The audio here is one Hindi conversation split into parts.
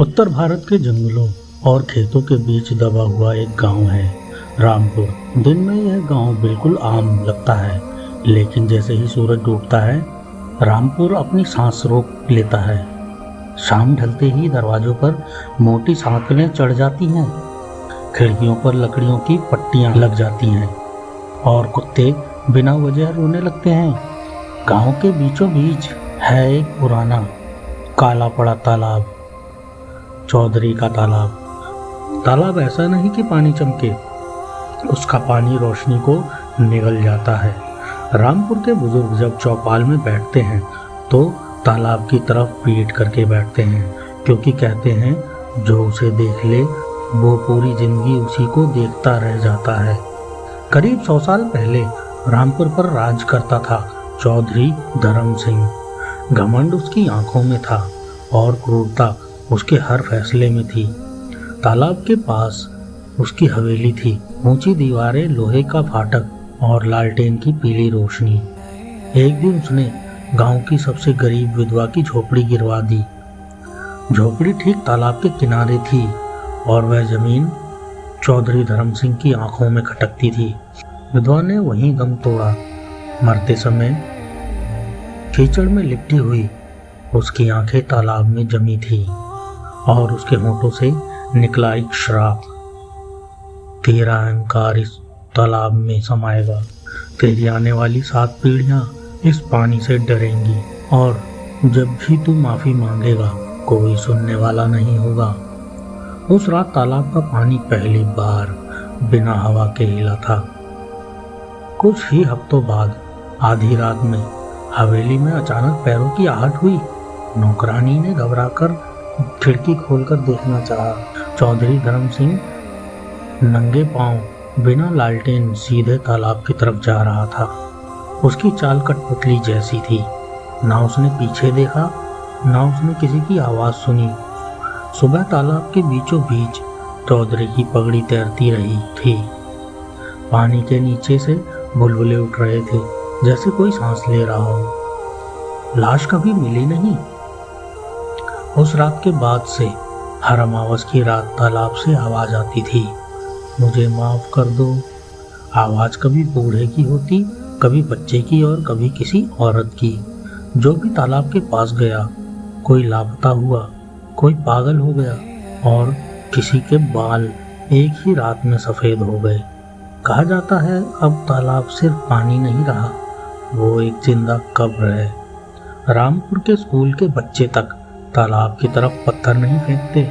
उत्तर भारत के जंगलों और खेतों के बीच दबा हुआ एक गांव है, रामपुर। दिन में यह गांव बिल्कुल आम लगता है, लेकिन जैसे ही सूरज डूबता है, रामपुर अपनी सांस रोक लेता है। शाम ढलते ही दरवाजों पर मोटी सांकलें चढ़ जाती हैं, खिड़कियों पर लकड़ियों की पट्टियां लग जाती हैं और कुत्ते बिना वजह रोने लगते हैं। गांव के बीचों बीच है एक पुराना काला पड़ा तालाब, चौधरी का तालाब। तालाब ऐसा नहीं कि पानी चमके, उसका पानी रोशनी को निगल जाता है। रामपुर के बुजुर्ग जब चौपाल में बैठते हैं तो तालाब की तरफ पीठ करके बैठते हैं, क्योंकि कहते हैं जो उसे देख ले वो पूरी जिंदगी उसी को देखता रह जाता है। करीब 100 साल पहले रामपुर पर राज करता था चौधरी धर्म सिंह। घमंड उसकी आंखों में था और क्रूरता उसके हर फैसले में थी। तालाब के पास उसकी हवेली थी, ऊंची दीवारें, लोहे का फाटक और लालटेन की पीली रोशनी। एक दिन उसने गांव की सबसे गरीब विधवा की झोपड़ी गिरवा दी। झोपड़ी ठीक तालाब के किनारे थी और वह जमीन चौधरी धर्म सिंह की आंखों में खटकती थी। विधवा ने वहीं दम तोड़ा। मरते समय कीचड़ में लिपटी हुई उसकी आंखें तालाब में जमी थी और उसके होंठों से निकला एक श्राप, तेरा अहंकार इस तालाब में समाएगा, तेरी आने वाली 7 पीढ़ियां इस पानी से डरेंगी और जब भी तू माफी मांगेगा कोई सुनने वाला नहीं होगा। उस रात तालाब का पानी पहली बार बिना हवा के हिला था। कुछ ही हफ्तों बाद आधी रात में हवेली में अचानक पैरों की आहट हुई। नौकरानी ने घबराकर खिड़की खोलकर देखना चाहा। चौधरी धर्म सिंह नंगे पांव बिना लालटेन सीधे तालाब की तरफ जा रहा था। उसकी चाल कठपुतली जैसी थी। ना उसने पीछे देखा, ना उसने किसी की आवाज सुनी। सुबह तालाब के बीचों बीच चौधरी की पगड़ी तैरती रही थी। पानी के नीचे से बुलबुले उठ रहे थे, जैसे कोई सांस ले रहा हो। लाश कभी मिली नहीं। उस रात के बाद से हर अमावस की रात तालाब से आवाज आती थी, मुझे माफ कर दो। आवाज कभी बूढ़े की होती, कभी बच्चे की और कभी किसी औरत की। जो भी तालाब के पास गया, कोई लापता हुआ, कोई पागल हो गया और किसी के बाल एक ही रात में सफेद हो गए। कहा जाता है अब तालाब सिर्फ पानी नहीं रहा, वो एक जिंदा कब्र है। रामपुर के स्कूल के बच्चे तक तालाब की तरफ पत्थर नहीं फेंकते,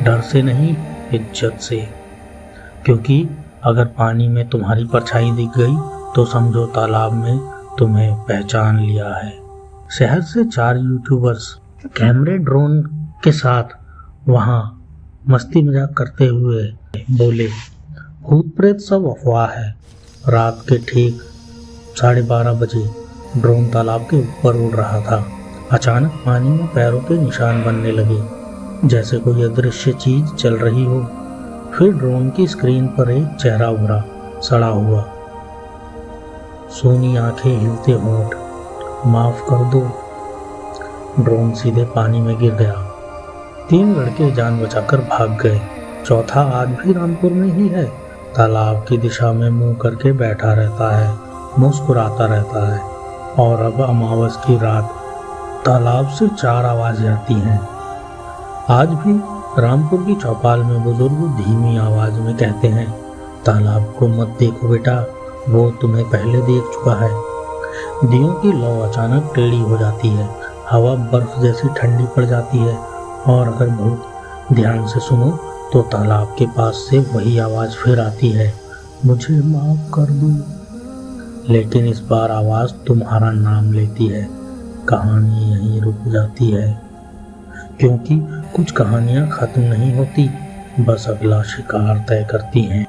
डर से नहीं, इज्जत से। क्योंकि अगर पानी में तुम्हारी परछाई दिख गई तो समझो तालाब में तुम्हें पहचान लिया है। शहर से 4 यूट्यूबर्स कैमरे ड्रोन के साथ वहां मस्ती मजाक करते हुए बोले, भूत प्रेत सब अफवाह है। रात के ठीक 12:30 बजे ड्रोन तालाब के ऊपर उड़ रहा था। अचानक पानी में पैरों के निशान बनने लगे, जैसे कोई अदृश्य चीज चल रही हो। फिर ड्रोन की स्क्रीन पर एक चेहरा उभरा, सड़ा हुआ, सोनी आंखें, हिलते होंठ, माफ कर दो। ड्रोन सीधे पानी में गिर गया। 3 लड़के जान बचाकर भाग गए, चौथा आज भी रामपुर में ही है। तालाब की दिशा में मुंह करके बैठा रहता है, मुस्कुराता रहता है। और अब अमावस की रात तालाब से 4 आवाजें आती हैं। आज भी रामपुर की चौपाल में बुजुर्ग धीमी आवाज में कहते हैं, तालाब को मत देखो बेटा, वो तुम्हें पहले देख चुका है। दियों की लौ अचानक टेढ़ी हो जाती है, हवा बर्फ जैसी ठंडी पड़ जाती है और अगर बहुत ध्यान से सुनो तो तालाब के पास से वही आवाज फिर आती है, मुझे माफ कर दो। लेकिन इस बार आवाज तुम्हारा नाम लेती है। कहानी यहीं रुक जाती है, क्योंकि कुछ कहानियां खत्म नहीं होती, बस अगला शिकार तय करती हैं।